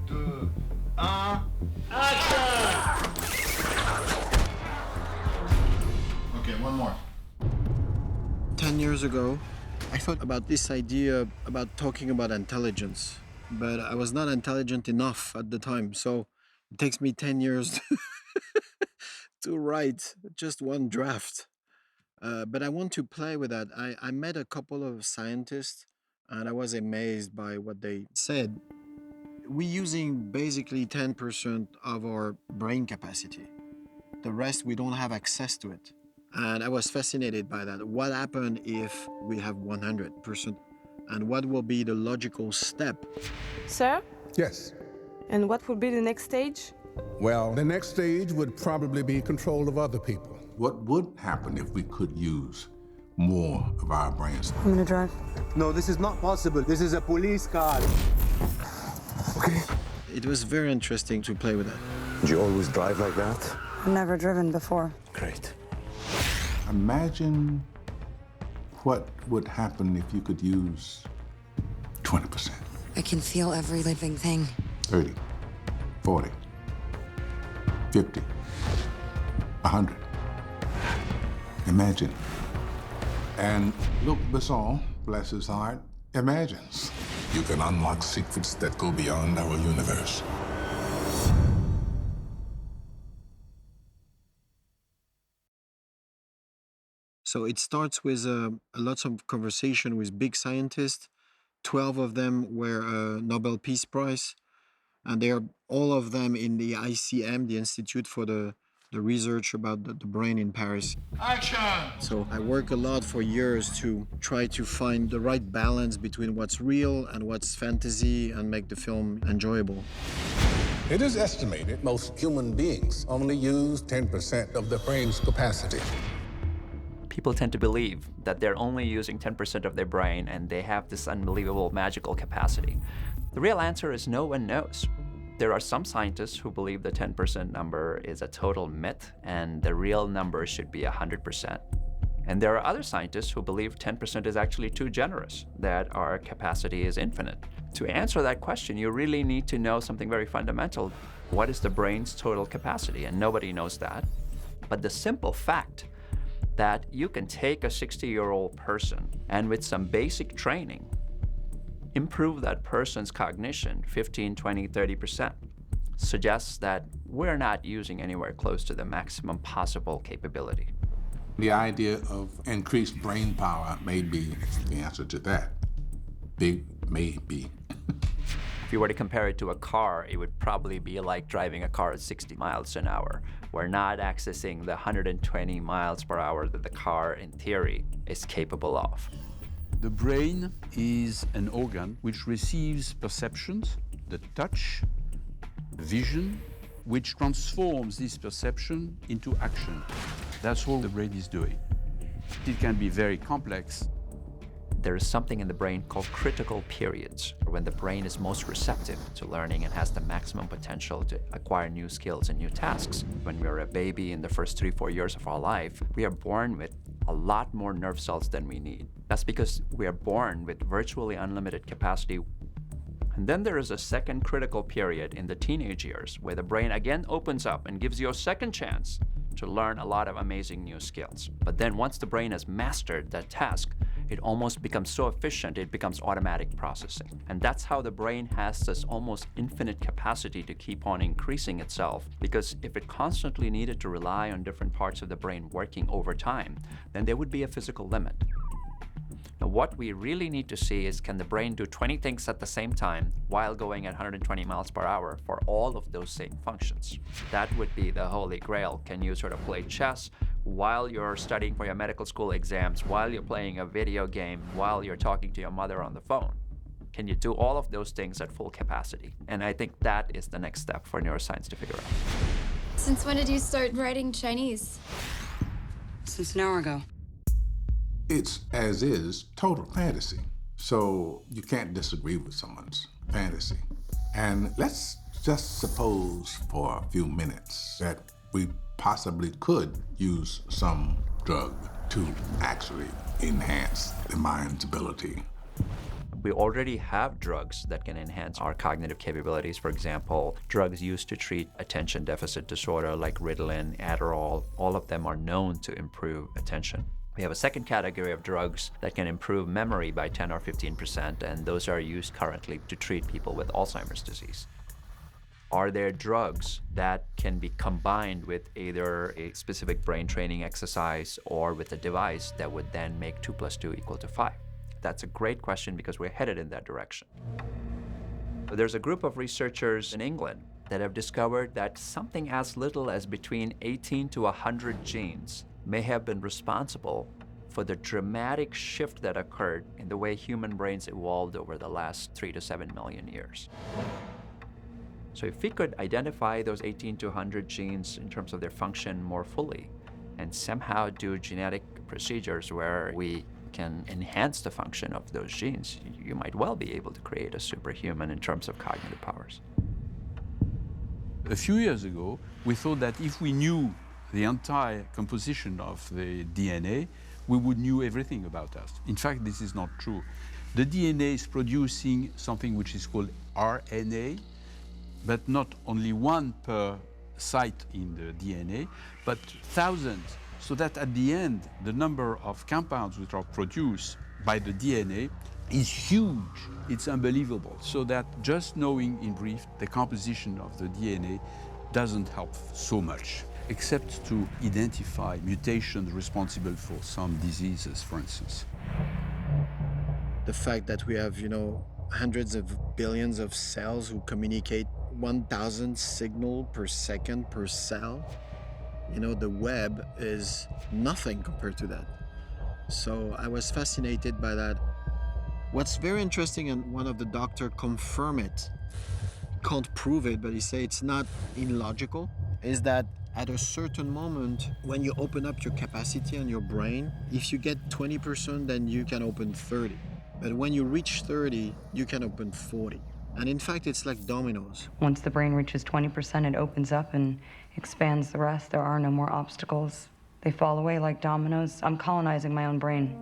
2, 1, action! Okay, one more. 10 years ago, I thought about this idea about talking about intelligence, but I was not intelligent enough at the time, so it takes me 10 years to write just one draft. But I want to play with that. I met a couple of scientists and I was amazed by what they said. We're using basically 10% of our brain capacity. The rest, we don't have access to it. And I was fascinated by that. What happened if we have 100%? And what will be the logical step? Sir? Yes. And what will be the next stage? Well, the next stage would probably be control of other people. What would happen if we could use more of our brains? I'm gonna drive. No, this is not possible. This is a police car. Okay. It was very interesting to play with that. Did you always drive like that? I've never driven before. Great. Imagine what would happen if you could use 20%, I can feel every living thing. 30, 40, 50, 100. Imagine. And Luc Besson, bless his heart, imagines. You can unlock secrets that go beyond our universe. So it starts with lots of conversation with big scientists. 12 of them were Nobel Peace Prize, and they are all of them in the ICM, the Institute for the research about the brain in Paris. Action! So I work a lot for years to try to find the right balance between what's real and what's fantasy and make the film enjoyable. It is estimated most human beings only use 10% of their brain's capacity. People tend to believe that they're only using 10% of their brain and they have this unbelievable magical capacity. The real answer is no one knows. There are some scientists who believe the 10% number is a total myth and the real number should be 100%. And there are other scientists who believe 10% is actually too generous, that our capacity is infinite. To answer that question, you really need to know something very fundamental. What is the brain's total capacity? And nobody knows that. But the simple fact that you can take a 60-year-old person and with some basic training, improve that person's cognition 15, 20, 30%, suggests that we're not using anywhere close to the maximum possible capability. The idea of increased brain power may be the answer to that. Big maybe. If you were to compare it to a car, it would probably be like driving a car at 60 miles an hour. We're not accessing the 120 miles per hour that the car, in theory, is capable of. The brain is an organ which receives perceptions, the touch, vision, which transforms this perception into action. That's all the brain is doing. It can be very complex. There is something in the brain called critical periods, when the brain is most receptive to learning and has the maximum potential to acquire new skills and new tasks. When we are a baby in the first 3-4 years of our life, we are born with a lot more nerve cells than we need. That's because we are born with virtually unlimited capacity. And then there is a second critical period in the teenage years where the brain again opens up and gives you a second chance to learn a lot of amazing new skills. But then once the brain has mastered that task, it almost becomes so efficient, it becomes automatic processing. And that's how the brain has this almost infinite capacity to keep on increasing itself, because if it constantly needed to rely on different parts of the brain working over time, then there would be a physical limit. Now, what we really need to see is, can the brain do 20 things at the same time while going at 120 miles per hour for all of those same functions? That would be the holy grail. Can you sort of play chess while you're studying for your medical school exams, while you're playing a video game, while you're talking to your mother on the phone? Can you do all of those things at full capacity? And I think that is the next step for neuroscience to figure out. Since when did you start writing Chinese? Since an hour ago. It's, as is, total fantasy. So you can't disagree with someone's fantasy. And let's just suppose for a few minutes that we possibly could use some drug to actually enhance the mind's ability. We already have drugs that can enhance our cognitive capabilities. For example, drugs used to treat attention deficit disorder like Ritalin, Adderall, all of them are known to improve attention. We have a second category of drugs that can improve memory by 10 or 15%, and those are used currently to treat people with Alzheimer's disease. Are there drugs that can be combined with either a specific brain training exercise or with a device that would then make 2 + 2 = 5? That's a great question because we're headed in that direction. There's a group of researchers in England that have discovered that something as little as between 18 to 100 genes may have been responsible for the dramatic shift that occurred in the way human brains evolved over the last 3 to 7 million years. So if we could identify those 18 to 100 genes in terms of their function more fully and somehow do genetic procedures where we can enhance the function of those genes, you might well be able to create a superhuman in terms of cognitive powers. A few years ago, we thought that if we knew the entire composition of the DNA, we would know everything about us. In fact, this is not true. The DNA is producing something which is called RNA, but not only one per site in the DNA, but thousands, so that at the end, the number of compounds which are produced by the DNA is huge. It's unbelievable. So that just knowing in brief the composition of the DNA doesn't help so much, except to identify mutations responsible for some diseases, for instance. The fact that we have, hundreds of billions of cells who communicate 1,000 signals per second per cell, the web is nothing compared to that. So I was fascinated by that. What's very interesting, and one of the doctors confirm it, can't prove it, but he say it's not illogical, is that at a certain moment, when you open up your capacity on your brain, if you get 20%, then you can open 30. But when you reach 30, you can open 40. And in fact, it's like dominoes. Once the brain reaches 20%, it opens up and expands the rest. There are no more obstacles. They fall away like dominoes. I'm colonizing my own brain.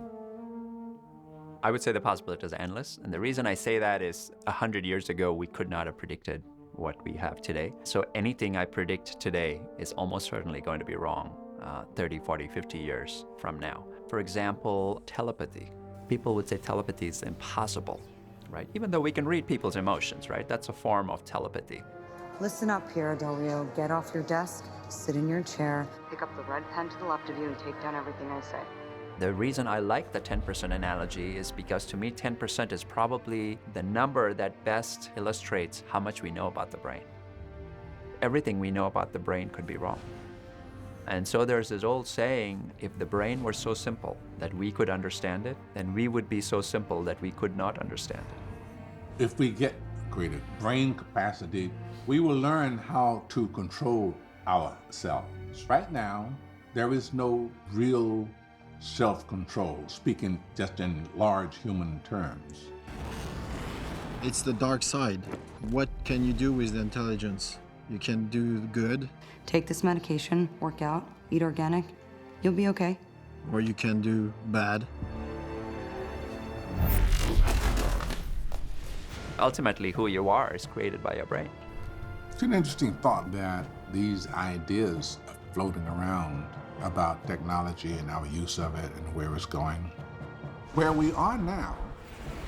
I would say the possibility is endless. And the reason I say that is 100 years ago, we could not have predicted what we have today. So anything I predict today is almost certainly going to be wrong 30, 40, 50 years from now. For example, telepathy. People would say telepathy is impossible, right? Even though we can read people's emotions, right? That's a form of telepathy. Listen up, Piero Del Rio. Get off your desk, sit in your chair, pick up the red pen to the left of you, and take down everything I say. The reason I like the 10% analogy is because to me 10% is probably the number that best illustrates how much we know about the brain. Everything we know about the brain could be wrong. And so there's this old saying, if the brain were so simple that we could understand it, then we would be so simple that we could not understand it. If we get greater brain capacity, we will learn how to control ourselves. Right now, there is no real self-control, speaking just in large human terms. It's the dark side. What can you do with the intelligence? You can do good. Take this medication, work out, eat organic. You'll be okay. Or you can do bad. Ultimately, who you are is created by your brain. It's an interesting thought that these ideas are floating around about technology and our use of it and where it's going. Where we are now,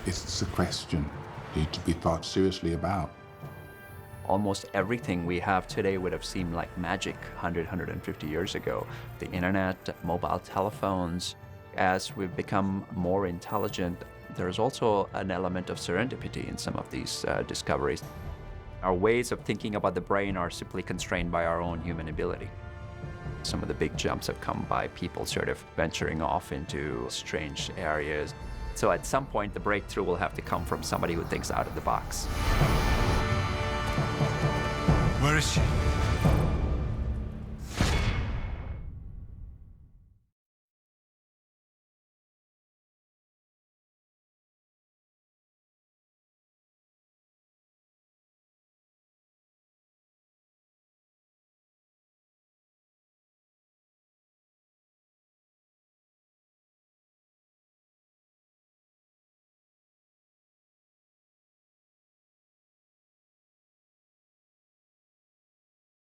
it's a question need to be thought seriously about. Almost everything we have today would have seemed like magic 100, 150 years ago. The internet, mobile telephones. As we've become more intelligent, there's also an element of serendipity in some of these discoveries. Our ways of thinking about the brain are simply constrained by our own human ability. Some of the big jumps have come by people sort of venturing off into strange areas. So at some point, the breakthrough will have to come from somebody who thinks out of the box. Where is she?